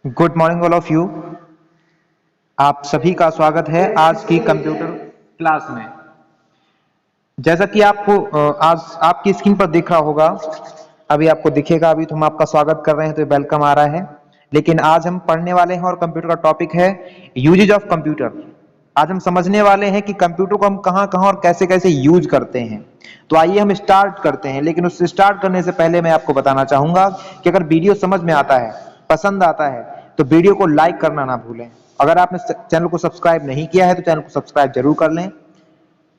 Good morning all of you. आप सभी का स्वागत है आज की कंप्यूटर क्लास में। जैसा कि आपको आज आपकी स्क्रीन पर दिख रहा होगा, अभी आपको दिखेगा, अभी तो हम आपका स्वागत कर रहे हैं तो वेलकम आ रहा है। लेकिन आज हम पढ़ने वाले हैं और कंप्यूटर का टॉपिक है यूजेज ऑफ कंप्यूटर। आज हम समझने वाले हैं कि कंप्यूटर को हम कहाँ कहाँ और कैसे कैसे यूज करते हैं। तो आइए हम स्टार्ट करते हैं, लेकिन उससे स्टार्ट करने से पहले मैं आपको बताना चाहूंगा कि अगर वीडियो समझ में आता है, पसंद आता है, तो वीडियो को लाइक करना ना भूलें। अगर आपने चैनल को सब्सक्राइब नहीं किया है तो चैनल को सब्सक्राइब जरूर कर लें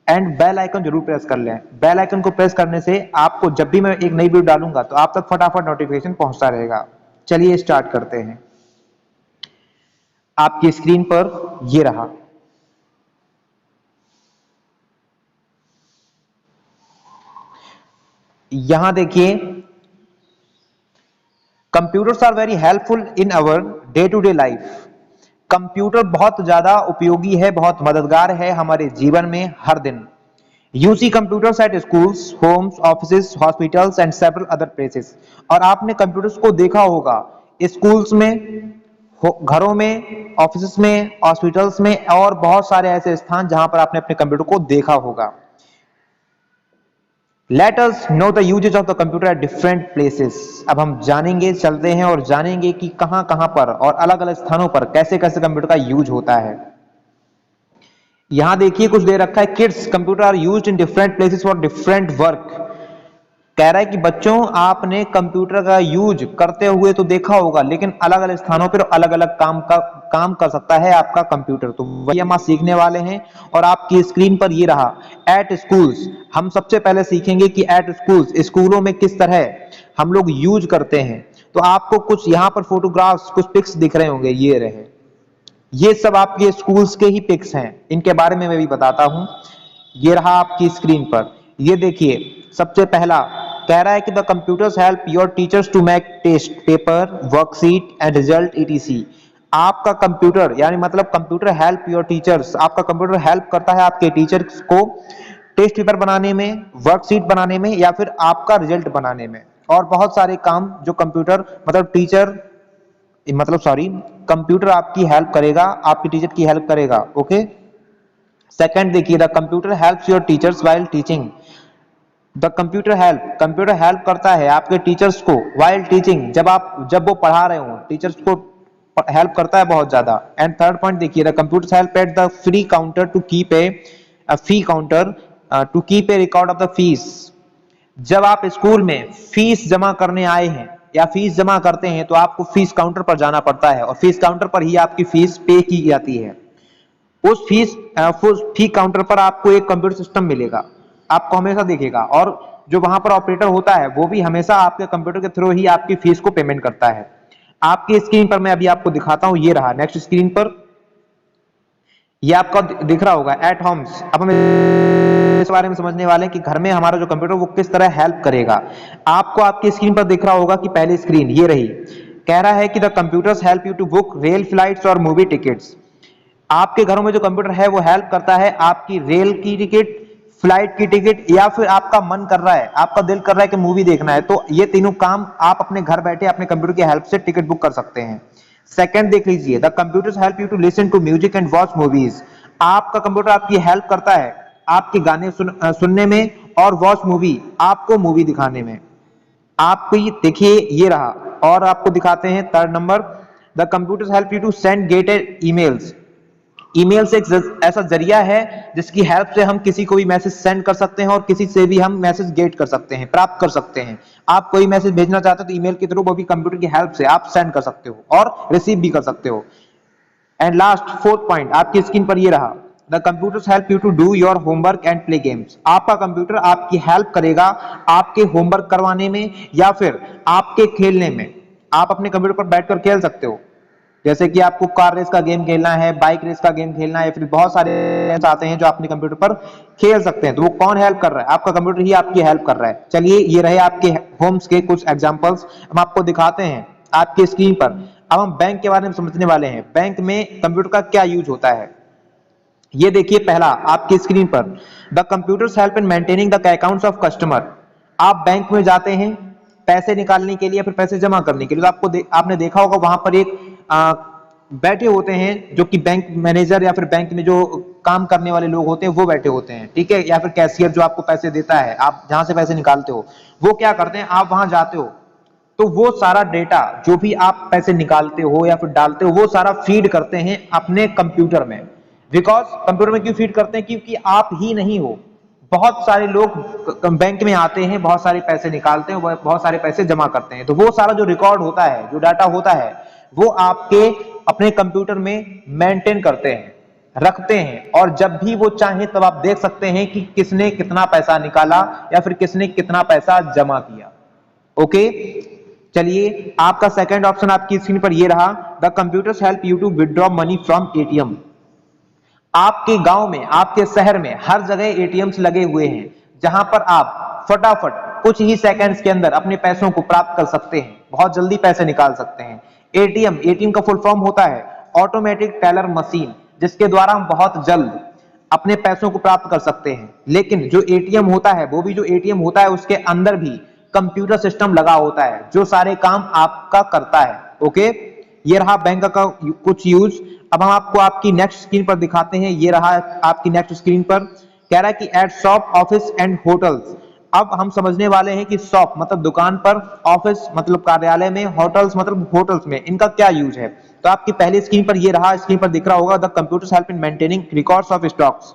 एंड बेल आइकन जरूर प्रेस कर लें। बेल आइकन को प्रेस करने से आपको जब भी मैं एक नई वीडियो डालूंगा तो आप तक फटाफट नोटिफिकेशन पहुंचता रहेगा। चलिए स्टार्ट करते हैं। आपकी स्क्रीन पर ये रहा, यहां देखिए, computers are very helpful in our day to day life. Computer बहुत ज्यादा उपयोगी है, बहुत मददगार है हमारे जीवन में हर दिन। You see computers at schools, homes, offices, hospitals and several other places। और आपने कंप्यूटर्स को देखा होगा स्कूल्स में, घरों में, ऑफिस में, हॉस्पिटल्स में और बहुत सारे ऐसे स्थान जहां पर आपने अपने कंप्यूटर को देखा होगा। Let us know the uses of the computer at different places। अब हम जानेंगे, चलते हैं और जानेंगे कि कहां कहां पर और अलग अलग स्थानों पर कैसे कैसे कंप्यूटर का यूज होता है। यहां देखिए कुछ दे रखा है, kids computer are used in different places for different work. कह रहा है कि बच्चों आपने कंप्यूटर का यूज करते हुए तो देखा होगा, लेकिन अलग अलग स्थानों पर अलग अलग काम कर सकता है आपका कंप्यूटर। तो वही हम आज सीखने वाले हैं और आपकी स्क्रीन पर ये रहा एट स्कूल्स। हम सबसे पहले सीखेंगे कि एट स्कूल्स, स्कूलों में किस तरह हम लोग यूज करते हैं। तो आपको कुछ यहाँ पर फोटोग्राफ्स, कुछ पिक्स दिख रहे होंगे, ये रहे, ये सब आपके स्कूल्स के ही पिक्स हैं, इनके बारे में मैं भी बताता हूं। ये रहा आपकी स्क्रीन पर, ये देखिए, सबसे पहला कह रहा है कि the computers help your teachers to make test paper, worksheet and result etc. आपका कंप्यूटर यानी मतलब कंप्यूटर हेल्प योर टीचर्स, आपका कंप्यूटर हेल्प करता है आपके टीचर्स को टेस्ट पेपर बनाने में, वर्कशीट बनाने में या फिर आपका रिजल्ट बनाने में, और बहुत सारे काम जो कंप्यूटर कंप्यूटर आपकी हेल्प करेगा, आपकी टीचर की हेल्प करेगा। ओके, सेकंड देखिए, the computer helps your teachers while teaching. The computer help करता है आपके टीचर्स को व्हाइल टीचिंग, जब वो पढ़ा रहे हो, टीचर्स को हेल्प करता है बहुत ज्यादा। एंड थर्ड पॉइंट देखिए, the computers help at the free counter to keep a record of the fees. जब आप स्कूल में फीस जमा करने आए हैं या फीस जमा करते हैं तो आपको फीस काउंटर पर जाना पड़ता है और फीस काउंटर पर ही आपकी फीस पे की जाती है। उस फी काउंटर पर आपको एक कंप्यूटर सिस्टम मिलेगा, आपको हमेशा दिखेगा, और जो वहां पर ऑपरेटर होता है वो भी हमेशा आपके कंप्यूटर के थ्रू ही आपकी फीस को पेमेंट करता है। आपकी स्क्रीन पर मैं अभी आपको दिखाता हूं, ये रहा नेक्स्ट स्क्रीन पर, ये आपका दिख रहा होगा एट होम्स। अब हम इस बारे में समझने वाले हैं कि घर में हमारा जो कंप्यूटर वो किस तरह हेल्प करेगा। आपको आपकी स्क्रीन पर दिख रहा होगा कि पहली स्क्रीन ये रही, कह रहा है कि the computers help you to book rail flights और मूवी टिकट्स। आपके घरों में जो कंप्यूटर है वो हेल्प करता है आपकी रेल की टिकट, फ्लाइट की टिकट, या फिर आपका मन कर रहा है, आपका दिल कर रहा है कि मूवी देखना है, तो ये तीनों काम आप अपने घर बैठे अपने कंप्यूटर की हेल्प से टिकट बुक कर सकते हैं। सेकंड देख लीजिए, the computers help you to listen to music and watch movies. आपका कंप्यूटर आपकी हेल्प करता है आपके गाने सुनने में और वॉच मूवी, आपको मूवी दिखाने में। आपको ये देखिए, ये रहा, और आपको दिखाते हैं third number, the computers help you to send gated emails. Email से एक ऐसा जरिया है जिसकी हेल्प से हम किसी को भी मैसेज सेंड कर सकते हैं और किसी से भी हम मैसेज गेट कर सकते हैं, प्राप्त कर सकते हैं। आप कोई मैसेज भेजना चाहते हो तो ईमेल के थ्रू वो भी कंप्यूटर की हेल्प से आप सेंड कर सकते हो और रिसीव भी कर सकते हो। एंड लास्ट फोर्थ पॉइंट आपकी स्क्रीन पर ये रहा, the computers help you to do your homework and play games. आपका कंप्यूटर आपकी हेल्प करेगा आपके होमवर्क करवाने में या फिर आपके खेलने में। आप अपने कंप्यूटर पर बैठकर खेल सकते हो, जैसे कि आपको कार रेस का गेम खेलना है, बाइक रेस का गेम खेलना है, फिर बहुत सारे आते हैं जो अपने कंप्यूटर पर खेल सकते हैं। तो वो कौन हेल्प कर रहा है? आपका कंप्यूटर ही आपकी हेल्प कर रहा है। चलिए, ये रहे आपके होम्स के कुछ एग्जांपल्स, हम आपको दिखाते हैं आपकी स्क्रीन पर। अब हम बैंक के बारे में समझने वाले हैं, बैंक में कंप्यूटर का क्या यूज होता है। ये देखिए, पहला आपकी स्क्रीन पर, the computers help in maintaining the accounts of customer. आप बैंक में जाते हैं पैसे निकालने के लिए, फिर पैसे जमा करने के लिए, तो आपने देखा होगा वहां पर एक बैठे होते हैं, जो कि बैंक मैनेजर या फिर बैंक में जो काम करने वाले लोग होते हैं वो बैठे होते हैं, ठीक है, या फिर कैशियर जो आपको पैसे देता है, आप जहां से पैसे निकालते हो, वो क्या करते हैं, आप वहां जाते हो तो वो सारा डेटा जो भी आप पैसे निकालते हो या फिर डालते हो वो सारा फीड करते हैं अपने कंप्यूटर में। बिकॉज कंप्यूटर में क्यों फीड करते हैं, क्योंकि आप ही नहीं हो, बहुत सारे लोग बैंक में आते हैं, बहुत सारे पैसे निकालते हैं, बहुत सारे पैसे जमा करते हैं, तो वो सारा जो रिकॉर्ड होता है, जो डाटा होता है, वो आपके अपने कंप्यूटर में मेंटेन करते हैं, रखते हैं, और जब भी वो चाहे तब आप देख सकते हैं कि किसने कितना पैसा निकाला या फिर किसने कितना पैसा जमा किया। ओके, चलिए आपका सेकंड ऑप्शन आपकी स्क्रीन पर ये रहा, the computers help you to withdraw money from ATM. आपके गांव में, आपके शहर में हर जगह एटीएम्स लगे हुए हैं, जहां पर आप फटाफट कुछ ही सेकंड्स के अंदर अपने पैसों को प्राप्त कर सकते हैं, बहुत जल्दी पैसे निकाल सकते हैं। एटीएम का फुल फॉर्म होता है ऑटोमेटिक टेलर मशीन, जिसके द्वारा हम बहुत जल्द अपने पैसों को प्राप्त कर सकते हैं। लेकिन जो एटीएम होता है, वो भी जो एटीएम होता है उसके अंदर भी कंप्यूटर सिस्टम लगा होता है जो सारे काम आपका करता है। ओके, ये रहा बैंक का कुछ यूज। अब हम आपको आपकी नेक्स्ट स्क्रीन पर दिखाते हैं, ये रहा आपकी नेक्स्ट स्क्रीन पर, कह रहा है कि eight shop, office and hotels. अब हम समझने वाले हैं कि शॉप मतलब दुकान पर, ऑफिस मतलब कार्यालय में, होटल्स मतलब होटल्स में, इनका क्या यूज है। तो आपकी पहली स्क्रीन पर ये रहा, स्क्रीन पर दिख रहा होगा, the computers help in maintaining records of stocks.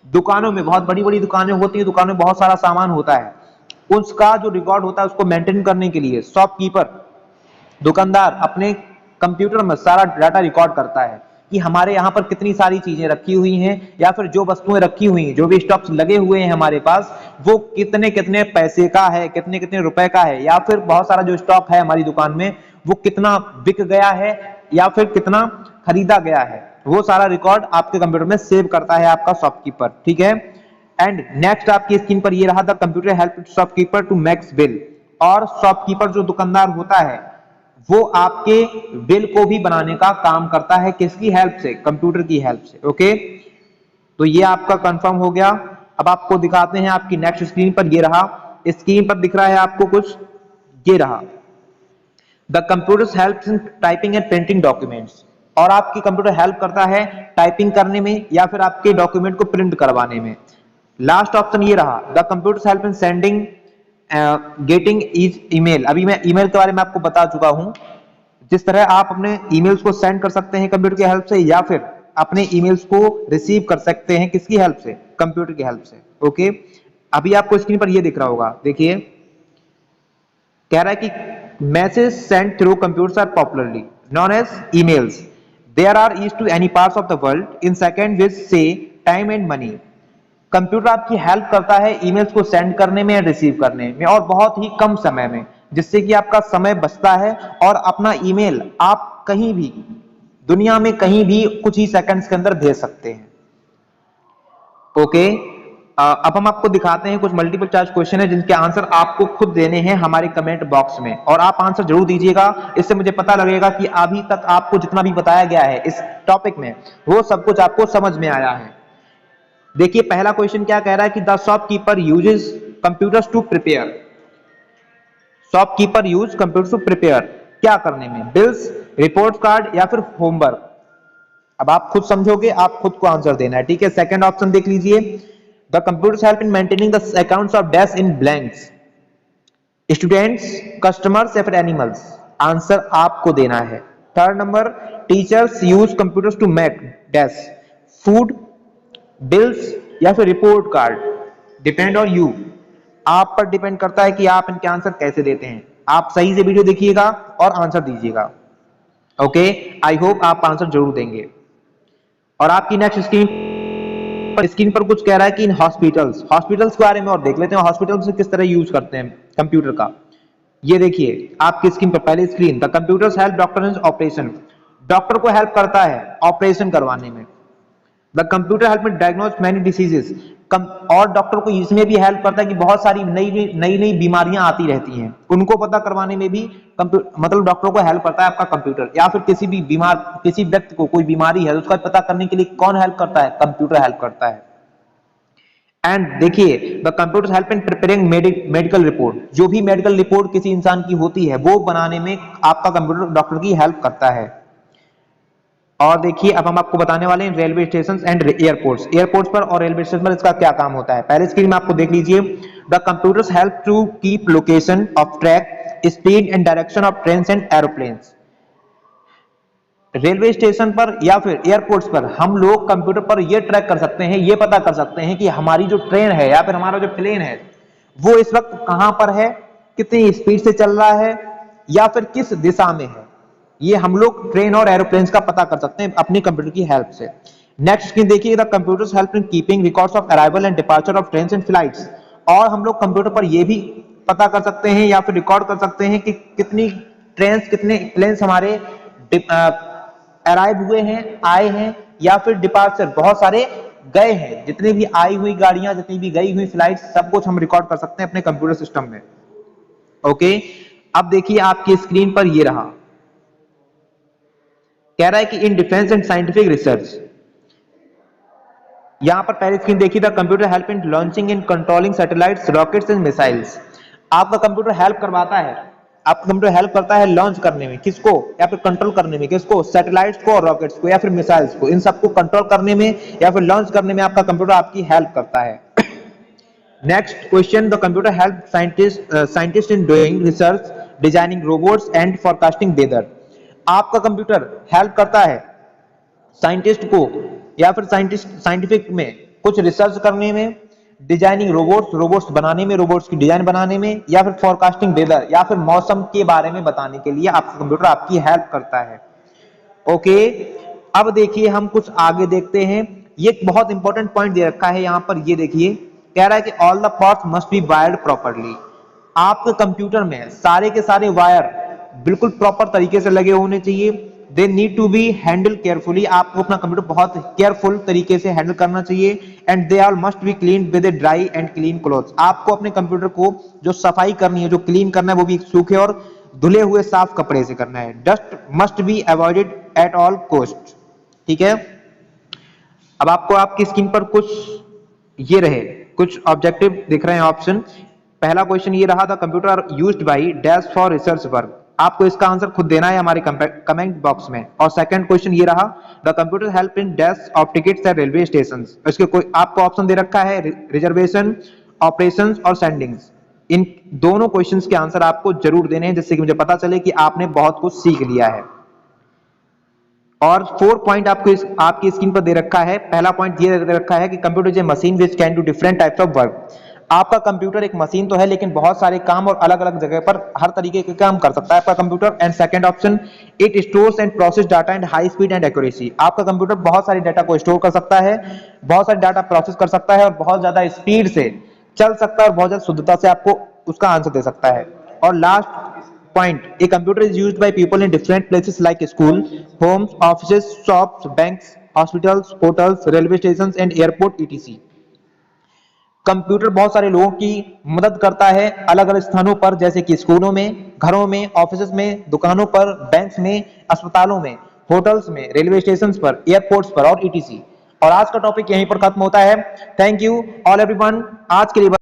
दुकानों में, बहुत बड़ी बड़ी दुकानें होती है, दुकानों में बहुत सारा सामान होता है, उसका जो रिकॉर्ड होता है उसको मेंटेन करने के लिए शॉपकीपर, दुकानदार अपने कंप्यूटर में सारा डाटा रिकॉर्ड करता है कि हमारे यहाँ पर कितनी सारी चीजें रखी हुई हैं, या फिर जो वस्तुएं रखी हुई हैं, जो भी स्टॉक्स लगे हुए हैं हमारे पास, वो कितने कितने पैसे का है, कितने कितने रुपए का है, या फिर बहुत सारा जो स्टॉक है हमारी दुकान में वो कितना बिक गया है या फिर कितना खरीदा गया है, वो सारा रिकॉर्ड आपके कंप्यूटर में सेव करता है आपका शॉपकीपर, ठीक है। एंड नेक्स्ट आपकी स्क्रीन पर ये रहा, the computer help shopkeeper to makes bill. और शॉपकीपर जो दुकानदार होता है वो आपके बिल को भी बनाने का काम करता है, किसकी हेल्प से, कंप्यूटर की हेल्प से। ओके, तो ये आपका कंफर्म हो गया। अब आपको दिखाते हैं आपकी नेक्स्ट स्क्रीन पर, ये रहा, स्क्रीन पर दिख रहा है आपको कुछ, ये रहा, the computers help in typing and printing documents. और आपकी कंप्यूटर हेल्प करता है टाइपिंग करने में या फिर आपके डॉक्यूमेंट को प्रिंट करवाने में। लास्ट ऑप्शन ये रहा, the computers help in sending getting is email. अभी मैं ईमेल के बारे में आपको बता चुका हूं, जिस तरह आप अपने ईमेल्स को सेंड कर सकते हैं कंप्यूटर की हेल्प से, या फिर अपने ईमेल्स को रिसीव कर सकते हैं किसकी हेल्प से, कंप्यूटर की हेल्प से। ओके, अभी आपको स्क्रीन पर ये दिख रहा होगा, देखिए, कह रहा है कि message send through computers are popularly known as emails, there are used to any parts of the world in second which saves time and money. Computer आपकी हेल्प करता है ईमेल्स को सेंड करने में, रिसीव करने में, और बहुत ही कम समय में, जिससे कि आपका समय बचता है और अपना ईमेल आप कहीं भी दुनिया में कहीं भी कुछ ही सेकंड्स के अंदर भेज सकते हैं। ओके, अब हम आपको दिखाते हैं कुछ मल्टीपल चॉइस क्वेश्चन है जिनके आंसर आपको खुद देने हैं हमारे कमेंट बॉक्स में, और आप आंसर जरूर दीजिएगा, इससे मुझे पता लगेगा कि अभी तक आपको जितना भी बताया गया है इस टॉपिक में वो सब कुछ आपको समझ में आया है। देखिए पहला क्वेश्चन क्या कह रहा है कि the shopkeeper uses computers to prepare. Shopkeeper use computer to prepare क्या करने में, बिल्स, रिपोर्ट कार्ड या फिर होमवर्क। अब आप खुद समझोगे, आप खुद को आंसर देना है, ठीक है। सेकंड ऑप्शन देख लीजिए, the computers help in maintaining the accounts of dash in blanks, students, customers या फिर एनिमल्स। आंसर आपको देना है। Third number, teachers use computers to make dash, food, bills या फिर report card. Depend on you, आप पर डिपेंड करता है कि आप इनके आंसर कैसे देते हैं। आप सही से वीडियो देखिएगा और आंसर दीजिएगा। ओके, आई होप आप आंसर जरूर देंगे। और आपकी नेक्स्ट स्क्रीन पर कुछ कह रहा है कि इन हॉस्पिटल्स के बारे में और देख लेते हैं, हॉस्पिटल्स से किस तरह यूज करते हैं कंप्यूटर का। ये देखिए आपकी स्क्रीन पर, पहली screen, the computers help doctor in operation. Doctor को हेल्प करता है ऑपरेशन करवाने में। द कंप्यूटर हेल्प में डायग्नोज मैनी डिसीजेस, और डॉक्टर को इसमें भी हेल्प करता है कि बहुत सारी नई बीमारियां आती रहती हैं, उनको पता करवाने में भी मतलब डॉक्टर को हेल्प करता है आपका कंप्यूटर। या फिर किसी व्यक्ति को कोई बीमारी है तो उसका पता करने के लिए कौन हेल्प करता है, कंप्यूटर हेल्प करता है। एंड देखिए, the computer help in preparing medical report. जो भी मेडिकल रिपोर्ट किसी इंसान की होती है वो बनाने में आपका कंप्यूटर डॉक्टर की हेल्प करता है। और देखिए अब हम आपको बताने वाले हैं railway station and airports. Airports पर और रेलवे स्टेशन पर इसका क्या काम होता है। पहले स्क्रीन में आपको देख लीजिए, the computers help to keep location of track, speed and direction of train and aeroplanes. Railway station पर या फिर एयरपोर्ट्स पर हम लोग कंप्यूटर पर यह ट्रैक कर सकते हैं, ये पता कर सकते हैं कि हमारी जो ट्रेन है या फिर हमारा जो प्लेन है वो इस वक्त कहां पर है, कितनी स्पीड से चल रहा है या फिर किस दिशा में है। ये हम लोग ट्रेन और एरोप्लेन्स का पता कर सकते हैं अपनी कंप्यूटर की हेल्प से। नेक्स्ट स्क्रीन देखिए, the computers help in keeping records of arrival and departure of trains and flights. और हम लोग कंप्यूटर पर यह भी पता कर सकते हैं या फिर रिकॉर्ड कर सकते हैं कि कितनी ट्रेन्स, कितने प्लेन्स हमारे अराइव हुए हैं, आए हैं, या फिर डिपार्चर बहुत सारे गए हैं। जितनी भी आई हुई गाड़ियां, जितनी भी गई हुई फ्लाइट, सब कुछ हम रिकॉर्ड कर सकते हैं अपने कंप्यूटर सिस्टम में। ओके, अब देखिए आपकी स्क्रीन पर ये रहा, कह रहा है कि in defence and scientific research. यहां पर पहली स्क्रीन देखिए, the computer help in launching and controlling satellites, rockets and missiles. आपका कंप्यूटर हेल्प करवाता है, आपका कंप्यूटर हेल्प करता है लॉन्च करने में, किसको, या फिर कंट्रोल करने में, किसको, सैटेलाइट्स को और रॉकेट्स को या फिर मिसाइल्स को। इन सबको कंट्रोल करने में या फिर लॉन्च करने में आपका कंप्यूटर आपकी हेल्प करता है। Next question, the computer help scientist in doing research, designing robots and forecasting weather. आपका कंप्यूटर हेल्प करता है साइंटिस्ट को या फिर साइंटिफिक में कुछ रिसर्च करने में, डिजाइनिंग रोबोट्स बनाने में, रोबोट्स की डिजाइन बनाने में, या फिर फोरकास्टिंग वेदर या फिर मौसम के बारे में बताने के लिए आपका कंप्यूटर आपकी हेल्प करता है। ओके, अब देखिए हम कुछ आगे देखते हैं। ये एक बहुत इंपॉर्टेंट पॉइंट दे रखा है यहां पर, ये देखिए, कह रहा है कि all the parts must be wired properly. आपके कंप्यूटर में सारे के सारे वायर बिल्कुल प्रॉपर तरीके से लगे होने चाहिए। They need to be handle carefully. आपको अपना कंप्यूटर बहुत केयरफुल तरीके से हैंडल करना चाहिए। And they are must be clean with a dry and clean clothes. आपको अपने कंप्यूटर को जो सफाई करनी है, जो क्लीन करना है, वो भी सूखे और धुले हुए साफ कपड़े से करना है। Dust must be avoided at all cost. ठीक है, अब आपको आपकी स्क्रीन पर कुछ ये रहे, कुछ ऑब्जेक्टिव दिख रहे हैं ऑप्शन। पहला क्वेश्चन ये रहा, the computer used by dash for research work. आपको इसका आंसर खुद देना है हमारे कमेंट बॉक्स में। और सेकंड क्वेश्चन ये रहा, the computer help in dash of tickets eight railway station. इसके कोई आपको ऑप्शन दे रखा है रिजर्वेशन, ऑपरेशंस और सेंडिंग्स। इन दोनों क्वेश्चंस के आंसर आपको जरूर देने हैं, जिससे कि मुझे पता चले कि आपने बहुत कुछ सीख लिया है। और 4 पॉइंट आपको आपकी स्क्रीन पर दे रखा है। पहला पॉइंट ये दे रखा है कि computer is a machine which can do different types of work. आपका कंप्यूटर एक मशीन तो है, लेकिन बहुत सारे काम और अलग अलग जगह पर हर तरीके के काम कर सकता है आपका computer. And second option, it stores and process data and high speed and accuracy. आपका कंप्यूटर बहुत सारी डाटा को स्टोर कर सकता है, बहुत सारी डाटा प्रोसेस कर सकता है और बहुत ज्यादा स्पीड से चल सकता है और बहुत ज्यादा शुद्धता से आपको उसका आंसर दे सकता है। और last point, a computer is used by people in different places like school, homes, offices, shops, banks, hospitals, hotels, railway stations and airport etc। Computer बहुत सारे लोगों की मदद करता है अलग अलग स्थानों पर, जैसे कि स्कूलों में, घरों में, ऑफिस में, दुकानों पर, बैंक्स में, अस्पतालों में, होटल्स में, रेलवे स्टेशन पर, एयरपोर्ट्स पर और etc। और आज का टॉपिक यहीं पर खत्म होता है। Thank you all everyone. आज के लिए